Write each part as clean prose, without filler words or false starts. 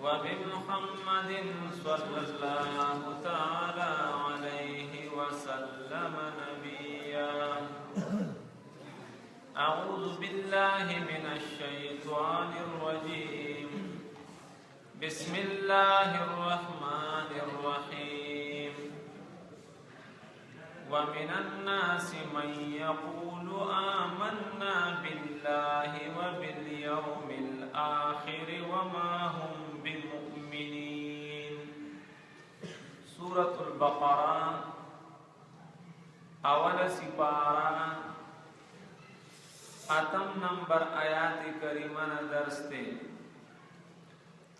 وبمحمد صلى الله تعالى عليه وسلم نبيا. أعوذ بالله من الشيطان الرجيم. بسم الله الرحمن الرحيم. ومن الناس من يقول آمنا بالله وباليوم الآخر وما هم بمؤمنين. سورة البقرة اول سپارہ اتم نمبر آیات کریمہ درس تے.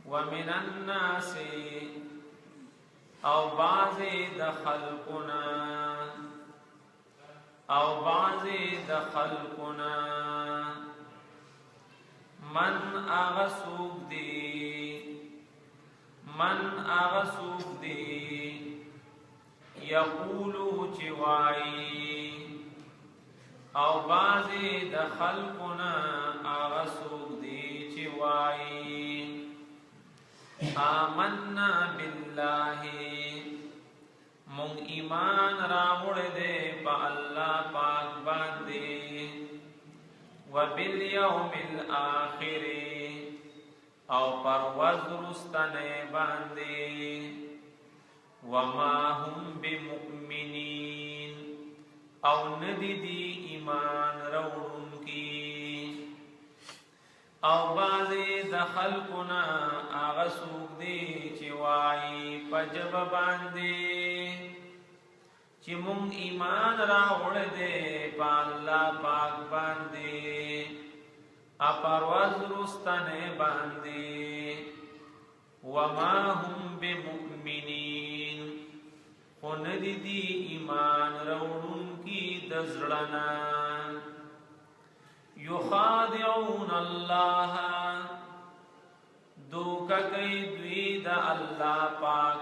ومن الناس او بعضی دخلقنا من اغسوب دی یقولو چوائی او بعضی دخلقنا اغسوب دی چوائی آمنا باللہ مون ایمان راوڑ دے پا اللہ پاک باندے وبالیوم الآخر او پرواز رستنے باندے وما هم بمؤمنین او ندی دی ایمان روڑن کی او بازی دخلقنا آغسوک دی چوائی پجب باندی چی مون ایمان راوڑ دے پا اللہ پاک باندی اپرواز رستنے باندی وما هم بمؤمنین خوندی دی ایمان روڑن کی دزرنا یخادعون اللہ دوکا کئی دوی دا اللہ پاک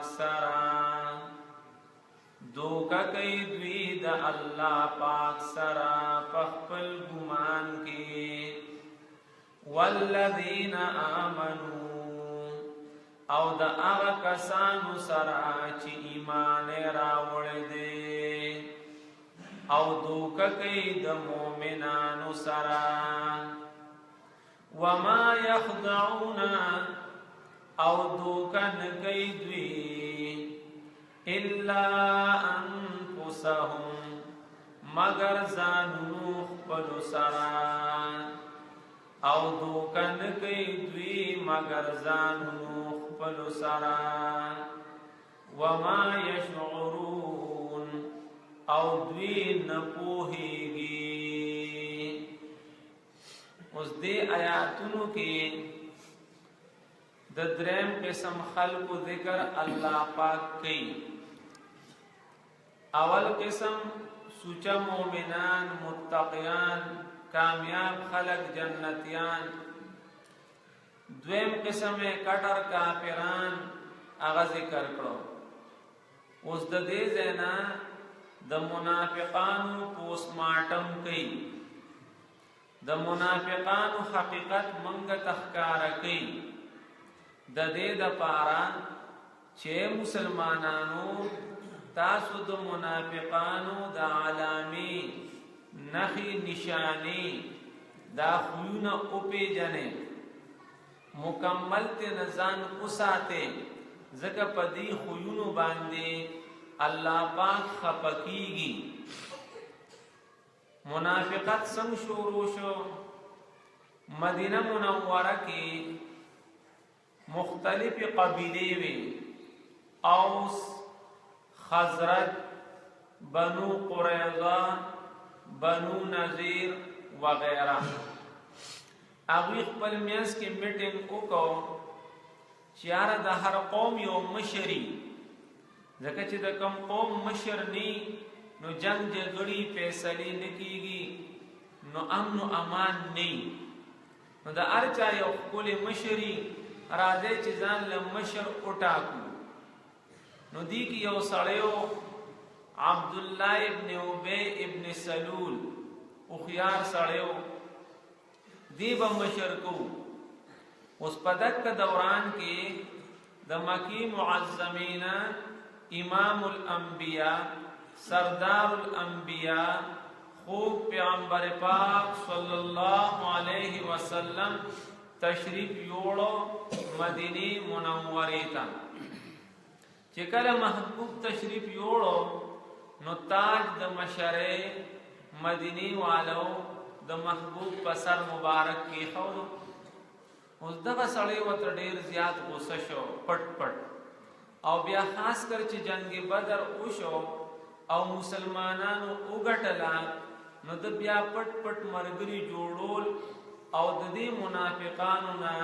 سرا پخپل گمان کی والذین آمنوا او دا اغا کسانو سرا چی ایمان راوڑ دے او دوکا کئی دا مومنانو سرا وما یخدعون او دوکا نکئی دوی الا انفسهم مگر زانو خپلو سرا او دوکا نکئی دوی مگر زانو خپلو سرا وما یشعرون او دوی نپوہیگی. اس دے آیاتونو کی دریم قسم خلق ذکر اللہ پاک کی. اول قسم سوچا مومنان متقیان کامیاب خلق جنتیان. دویم قسم کٹر کافران اغا ذکر کرو. اس دے زینا د منافقانو پوسٹ مارٹم کئی د منافقانو حقیقت منگ تخکار کئی د دې د پارا چې مسلمانانو تاسو د منافقانو د علامی نخی نشانی دا خویون او پیجنے مکمل تے نزان اساتے زکا پدی خویونو باندے اللہ پاک خپکیگی. منافقت سنگ شروع شو مدینہ منورہ کی مختلف قبیلے وی اوس خزرج بنو قریظہ بنو نذیر وغیرہ. اغوی خپل میانس کی میٹنگ کو چیار دا ہر قوم یو مشری زکه چې د کم قوم مشر نی نو جنگ جګړې فیصله نکېږي نو امن او امان نی نو د ارچا یو خپل مشری راځي چې ځان له مشر اوټاکو نو دی کی یو سړیو عبد الله ابن ابی ابن سلول او خيار سړیو دی به مشر کو اوس په دغه دوران کې د مکی معظمین امام الانبیاء سردار الانبیاء خوب پیغمبر پاک صلی الله علیه وسلم تشریف یوړو مدینه منوره ته. چې کله محبوب تشریف یوړو نو تاج د مشره مدینه والو د محبوب په سر مبارک کې خورو. اوس دغه سړی وته ډیر زیات غوسه شو پټ پټ، او بیا خاص کر چې جنگ بدر وشو او مسلمانانو وګټلا نو د بیا پټ پټ مرګري جوړول او د دې منافقانو نه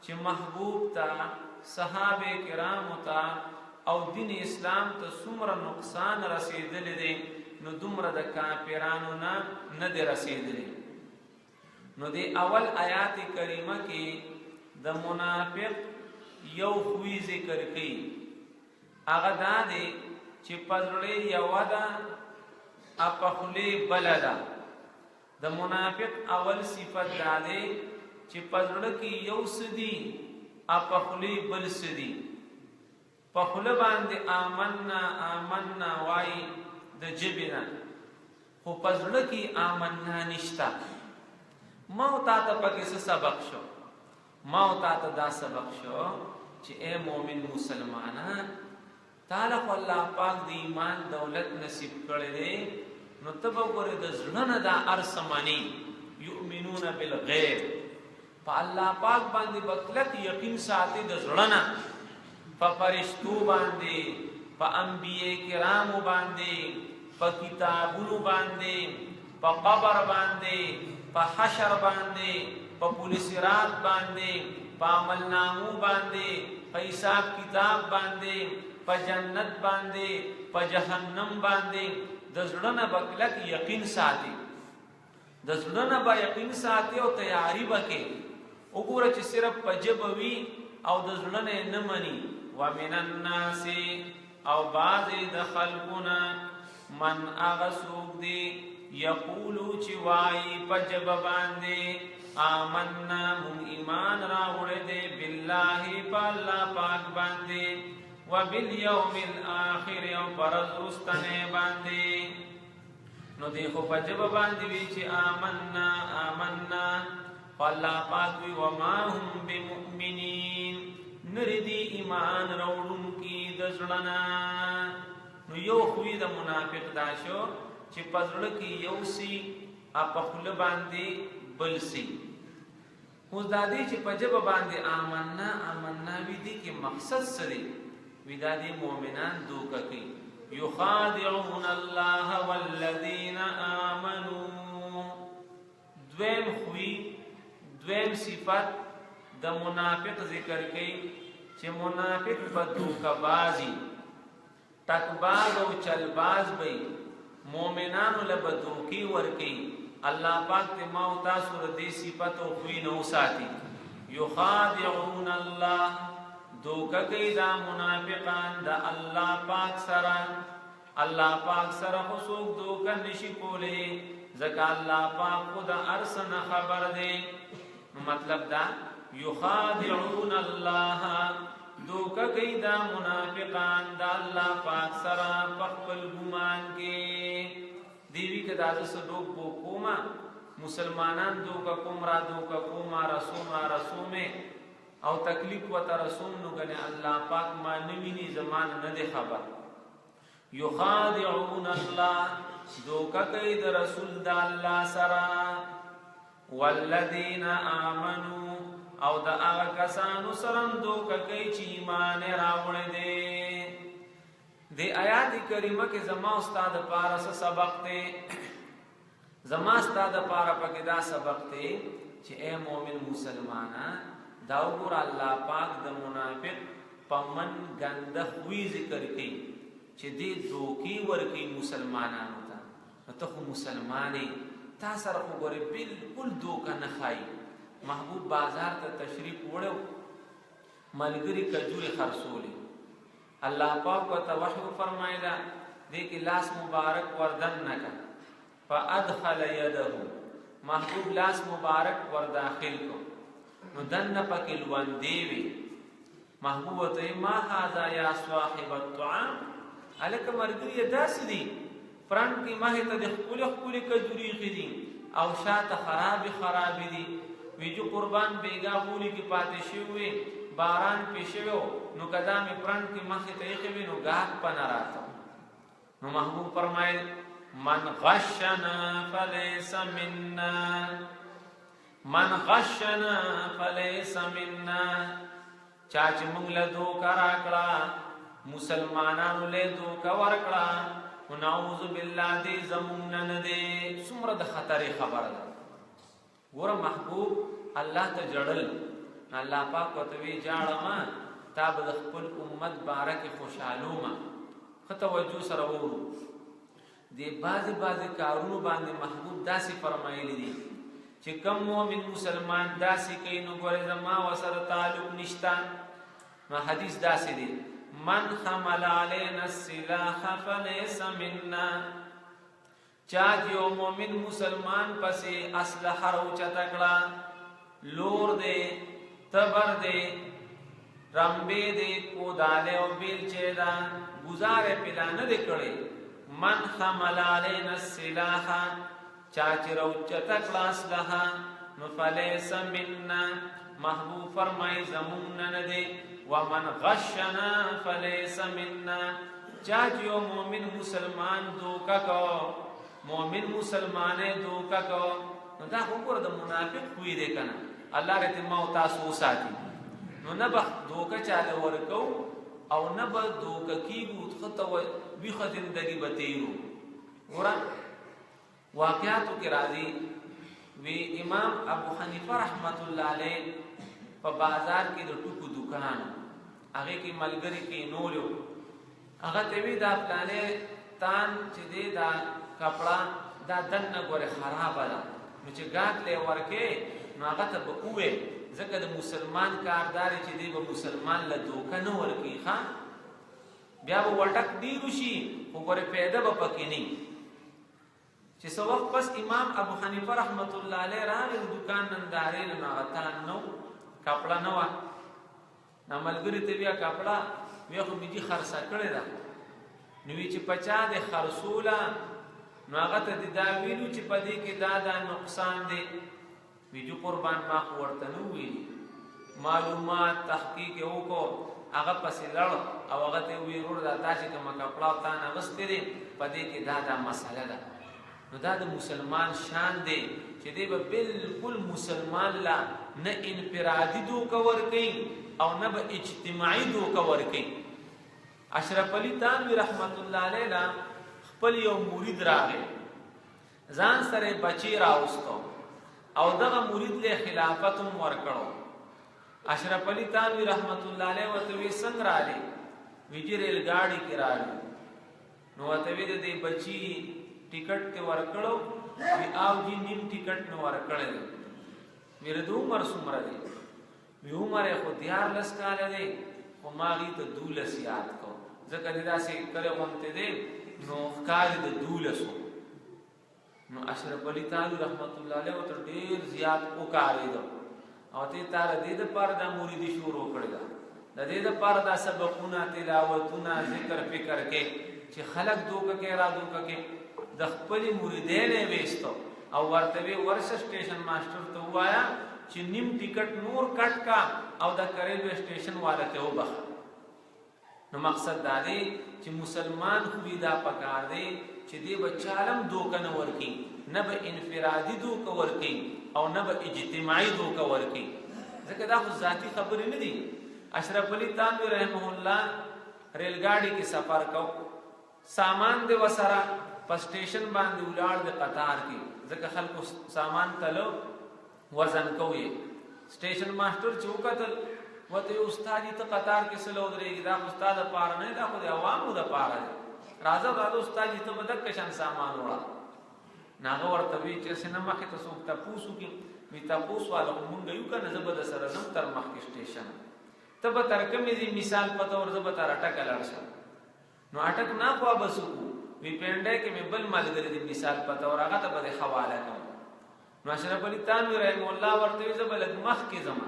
چې محبوب ته صحابه کرام ته او دین اسلام ته څومره نقصان رسیدلی دی نو دومره د کافرانو نه دی رسیدلی. نو دی اول آیات کریمه کې د منافق یو خوی ذکر کړي، هغه دا دی چې پزړې یو ده اپخلی بلدا. د منافق اول صفت دا دی چې پزړه کې یو سدي اپخلی بل سدي. پخله باندې آمنا آمنا وای د جبنا، خو پزړه کې آمنا نشتا. ما او تا ته پکې څه سبق شو؟ ما او تا ته دا سبق شو چې اے مؤمن مسلمانان، تعالی الله پاک د ایمان دولت نصیب کړی دی، نو ته به ګورې د زړه نه دا ارسمانی یؤمنون بالغیب، په الله پاک باندې بکلک یقین ساتي د زړه نه، په فرشتو باندې، په انبیاء کرامو باندې، په کتابونو باندې، په قبر باندې، په حشر باندې، په پولیس رات باندې، په عمل نامو باندې، په حساب کتاب باندې، په جنت باندې، په جهنم باندې د زړه نه بکلک یقین ساتي. د زړه نه به یقین ساتي او تیاری وکړي. وګوره چې صرف په جبه وي او د زړه نه نه مني. ومن الناس او بعض د خلقنا من اغسوق دی یقولو چې وای په جبه باندې آمنا مون ایمان راوړې دی بالله په الله پاک باندې وبالیوم الاخر او پرز رستنه باندې. نو دی خو په جبه باندې وی چې آمنا آمنا الله پاک وی وما هم بمؤمنین، نردی ایمان راوړون کی د زړه. نو یو خوی د منافق دا شو چې پزړه کې یو سی په خله باندې بل سی. اوس دا دی چې په جبه باندې آمنا آمنا وی دی کې مقصد سره وی دا دی مؤمنان دوکه کوي. یخادعون الله والذین آمنوا. دویم خوی دویم صفت د منافق ذکر کوي چې منافق په دوکه بازی تکباز او چلباز بی مومنانو لبدوکی ورکی. اللہ پاک تے ماو تاسو ردی صفت و خوی نو ساتی. یخادعون اللہ دوکا گئی دا منافقان دا اللہ پاک سرا. اللہ پاک سرا خسوک دوکا نشی کولے زکا اللہ پاک خدا ارسن خبر دے. مطلب دا یخادعون اللہ دوکا گئی دا منافقان دا اللہ پاک سرا پخبل گمان کے. دیوی که دا دست دوک بو کوما مسلمانان دوکا کم را دوکا کوما رسوم را رسومے او تکلیف و تا رسوم نو گنے اللہ پاک ما نوینی زمان ندے خبر. یخادعون اللہ دوکا گئی دا رسول دا اللہ سرا والذین آمنوا او دا آغا کسانو سرم دوکا کئی چی ایمان راوڑ دے. دے آیات کریمہ کے زما استاد پارا سا سبق تے، زما استاد پارا پاک دا سبق تے چی اے مومن مسلمانا داو گر اللہ پاک دا منافق پا من گندہ خوی ذکر کی چی دے دوکی ورکی مسلمانانو تا. تخو مسلمانی تا سر خو گوری بالکل دوکا نخائی. محبوب بازار تا تشریف وڑو ملگری کجوری خرسولی. اللہ پاک کو توحی فرمائیلا دیکھ لاس مبارک وردن نکا فادخل یدہو، محبوب لاس مبارک ورداخل کو. نو دنه پکې لوندې وي. محبوب ته ما هذا یا صاحب الطعام، الکه مرګري داسې دي پران کې مه ته د خپل خپل کجوري خدي او شاته خراب دي. ویجو قربان بیگا بولی کې پاتې شوی باران پېښو نو قدم پران کې مخ ته یې کوي نو غاټ پنا راته. نو محبوب فرمایل من غشنا فليس منا، من غشنا فليس منا، چا چې موږ له دوکا راکړه مسلمانانو له دوکا ورکړه نعوذ بالله دې زمونږ نه دې. څومره د خطرې خبره ده. ګوره محبوب الله ته جړل، الله پاک وتوی جاړما تا به د خپل امت بارک خوشالو ما خطوجو سره وو. دې بعضی کارونو باندې محبوب داسې فرمایلی دي چې کوم مؤمن مسلمان داسې کوي نو ګوره زما وسره تعلق نشتا. نو حدیث داسې دی من حمل علينا السلاح فليس منا، چا جو مومن مسلمان پسې اسلحه راوچته کړه، لور دې تبر دې رمبې دې کوداله او بیلچې دا گزارې پلان دې کړې. من حمل علينا السلاح، چا چې راوچته کړه اسلحه نو فليس منا، محبوب فرمای زمون نه دې. ومن غشنا فليس منا، چا چې مومن مسلمان دوکا کو، مومن مسلمانې دوکا کو نو دا وګوره د منافق کوی دی کنه. الله رته ما او تاسو ساتي نو نه به دوکا چاله ورکو او نه به دوکا کیږي خطه وي خو زندگی به تیرو. ګوره واقعاتو کې راځي وی امام ابو حنیفه رحمت الله علیه په بازار کې د ټکو دکان هغه کې ملګری کې نورو هغه ته وی دا پلانې تان چې دی دا کپڑا دا دنه ګوره خراب ده نو چې ګات له ورکه نو هغه ته به وې ځکه د مسلمان کاردار چې دی به مسلمان له دوکه نه ورکی ښا بیا به وټک دی وشي خو ګوره پیدا به پکې نه. چې څو وخت پس امام ابو حنیفه رحمت الله علیه راغی د دکان نندارې نه غتان نو کپڑا نه و ناملګری ته بیا کپڑا بیا خو میږي خرڅه کړی دا نو چې پچا د خرصولا نو هغه ته دا ویلو چې پدې کې دا نقصان دی. ویجو قربان ما ورته نو وی معلومات تحقیق وکړو هغه پسې لړ او هغه ته وی ورور دا تاسو کوم کپڑا تا نه غستې پدې کې دا مسله ده. نو دا د مسلمان شان دی چې دی به بالکل مسلمان لا نه انفرادي دوکا ورکي او نه به اجتماعي دوکا ورکي. اشرف علی تانوی رحمت الله علیه خپل یو مرید راغی ځان سره بچی راوستو او دغه مرید له خلافت ورکړو. اشرف علی تانوی رحمت الله علیه وتوی څنګه رالی ویجی ریل گاڑی کې رالی نو وتوی د بچی ټیکټ ته ورکړو وی او جی نیم ټیکټ نو ورکړل. میره د عمر څومره دی؟ وی عمر خو دیار لس کال دی خو ماغي ته دولس یاد کو ځکه دا سي کله وانته دی نو کال د دولسو. نو اشرف علی تعالی رحمت الله علیه وت ډیر زیات وکړی دو او ته تار دې د پر د مریدي شروع کړی دا د دې د پر د سبقونه تلاوتونه ذکر فکر کې چې خلق دوکه کې را دوکه کې د خپل مریدانه وېستو او ورته ورشه سټیشن ماستر ته وایا چې نیم ټیکټ نور کټ کا او د ریلوے سټیشن والا ته وبخ. نو مقصد دا دی چې مسلمان خو دا پکار دی چې دی بچالم دوکه نه ورکی نه به انفرادي دوکه ورکی او نه به اجتماعي دوکه ورکی ځکه دا خو ذاتی خبرې نه دي. اشرف علی تانوی رحمه الله ریل گاڑی کې سفر کو سامان دی وسره په سټیشن باندې ولاړ د قطار کې ځکه خلکو سامان تلو وزن کوي. سټیشن ماستر چوکتل وته استاد ته قطار کې سلو درېږي دا استاد پاره نه دا خو د عوامو د پاره راځه استاد ته بدک شان سامان وړه ناغه ورته وی چې سينما کې تاسو ته پوسو کې وی تاسو والو مونږ یو کنه زبر سره نم تر مخ کې سټیشن ته به ترکمې مثال پته ور زبر تر اٹک لاړ نو اٹک نه خو بسو وی پینډه کې مې بل مالګری دی مثال پته ور هغه ته به حواله کوم نو اشرف علي تانوي رحم الله ورته زبلک مخ کې زما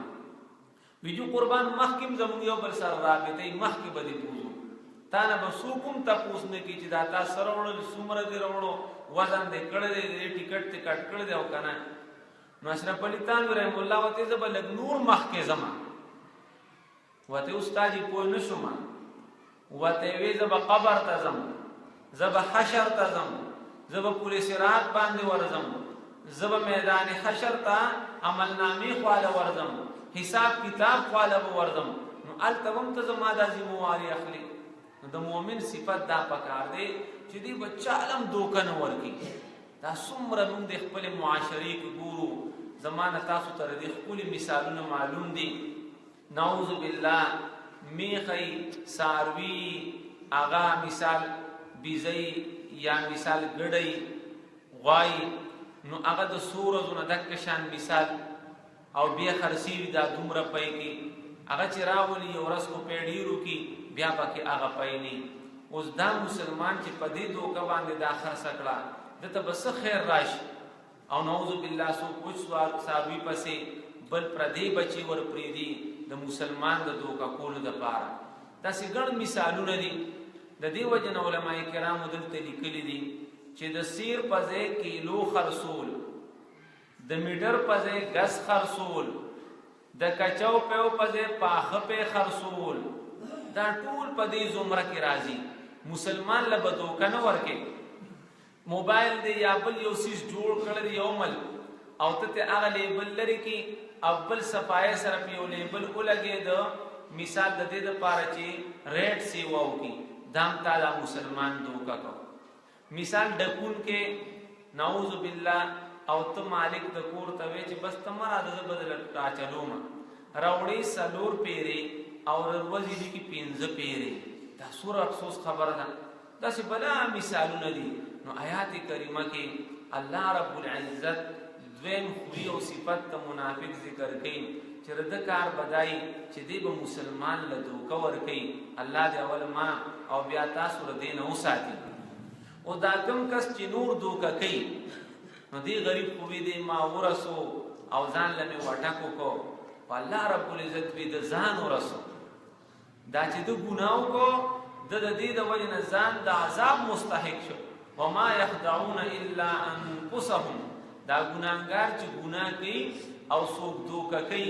ویجو قربان مخ کې زموږ یو بل سره رابطه مخ کې بدی پوزو تا نه بسوکم تاسو نه کی چې دا تاسو سره وړل سومره دی وړو وزن دې کړه دې ټیکټ ته کټ کړه دې او کنه نو اشرف علي تانوي رحم الله ورته زبلک نور مخ کې زما وته استاد په نشم وته وی زب قبر تزم زب حشر تزم زب پولیس رات باندې ورزم زب میدان حشر تا عمل نامې خواله ورزم حساب کتاب خواله ورزم نو التوم تزم دا ذمہواری اخلي نو د مؤمن صفت دا پکار دی چې دی بچالم دوکن ورکی دا څومره موږ د خپل معاشري کې ګورو زمانه تاسو ته د خپل مثالونه معلوم دي نعوذ بالله میخی ساروی آغا مثال بیزی یا مثال گڑی غوائی نو آغا دا سورزو ندکشان مثال او بیا خرسیوی دا دومره پای کی آغا چی راولی یو رس کو پیڑیرو کی بیا پاکی آغا پای نی اوز دا مسلمان چی پدی دوکا باندے دا خرس اکڑا دا تا بس خیر راش او نعوذ بالله سو کچھ سوار ساروی پسی بل پردی بچی ور پریدی د مسلمان د دوکا کولو د پاره دا څنګه مثالونه دي د دې وجه علماء کرام دلته لیکلي دي چې د سیر پځه کیلو خرصول د میټر پځه غس خرصول د کچاو په پځه پاخه په خرصول دا ټول په دې زمره کې راځي مسلمان له بدوکا نه ورکه موبایل دی یا بل یو سیس جوړ کړل یو مل او ته هغه لیبل لري کې اول صفای سره په لیبل ولګي د مثال د دې لپاره چې ریټ سی وو کی دام تعالی مسلمان دوکا کو مثال ډکون کې نعوذ بالله او ته مالک د کور ته وی چې بس تمره د بدل تا چلوما راوړي سلور پیری او روزي دي کې پینځه پیری دا سور افسوس خبره ده دا څه بلا مثالونه دي نو آیات کریمه کې الله رب العزت دویم خوی او صفت ته منافق ذکر کین چې رد کار بدای چې دی به مسلمان له دوکا ور کوي الله دې اول ما او بیا تاسو له دین او ساتي او دا کوم کس چې نور دوکا کوي نو دی غریب خو دې ما ورسو او ځان لمه وټکو کو الله رب العزت دې د ځان ورسو دا چې د ګناو کو د دې د وجه ځان د عذاب مستحق شو وما يخدعون الا انفسهم دا ګناګار چې ګناه کوي او څوک دوکا کوي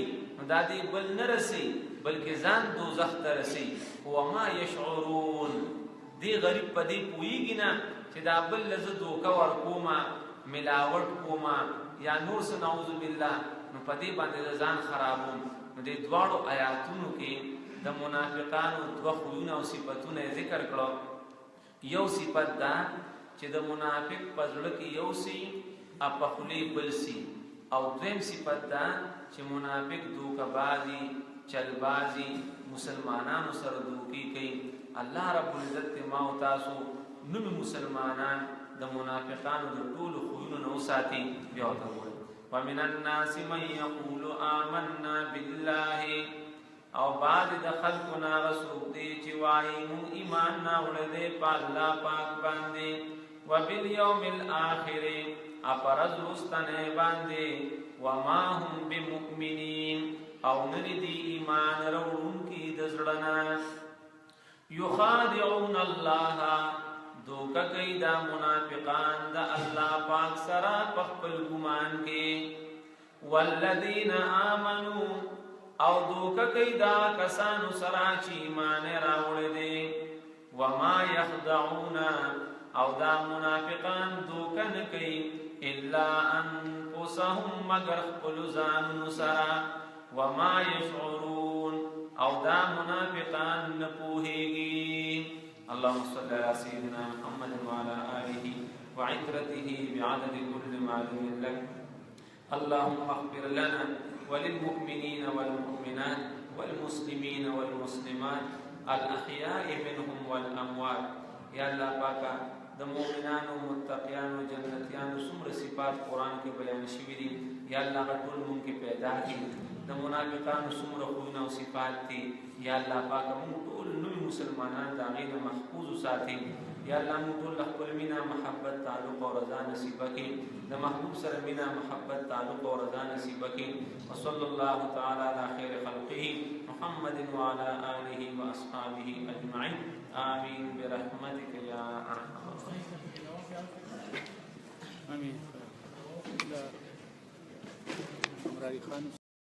دا دې بل نه رسي بلکې ځان دوزخ ته رسي او ما يشعرون دی غریب پدې پويږي نه چې دا بل لزه دوکا ور کوما ملاوت کوما یا نور څه نعوذ بالله نو پدې باندې ځان خرابوم نو دې دواړو آیاتونو کې د منافقانو دوه خوونه او صفاتونه ذکر کړو یو صفت دا چې د منافق پزړه کې یو سي اپخلی بلسی او دویم صفت دا چې منافق دوکا بازی چلبازی مسلمانانو سره دوکی کوي الله رب العزت ما او تاسو نو مسلمانان د منافقانو د ټول خوونو نو ساتي بیا وته ومن الناس من يقول آمنا بالله او بعد د خلقنا رسول دی چې وایي مون ایمان نه ولې په الله پاک باندې وبالیوم الاخر اپرز رستنه باندې وما هم بمؤمنین او ندی دی ایمان روڑون کی دزڑنا یخادعون اللہ دوکا کئی دا منافقان دا اللہ پاک سرا پخپل گمان کے والذین آمنوا او دوکا کئی دا کسانو سرا چی ایمان راوڑ دے وما یخدعون او دا منافقان دوکا نکئی الا انفسهم مگر خپل ځان سره وما يشعرون او دا منافقان نه پوهیږي اللهم صل على سيدنا محمد وعلى اله وعترته بعدد كل معلوم لك اللهم اغفر لنا وللمؤمنين والمؤمنات والمسلمين والمسلمات الاحياء منهم والاموات یا الله پاکا د مؤمنانو متقیانو جنتیانو څومره صفات قران کې بیان شوي دي یا الله ټول مونږ کې پیدا کړي د منافقانو څومره خوونه او صفات دي یا الله پاک مونږ ټول نو مسلمانان دا غي محفوظ ساتي یا الله موږ ټول خپل مینا محبت تعلق او رضا نصیب کړي د محبوب سره مینا محبت تعلق او رضا نصیب کړي وصلی الله تعالی علی خیر خلقه محمد وعلى آله واصحابه اجمعین آمین برحمتک یا ارحم الراحمین. آمین.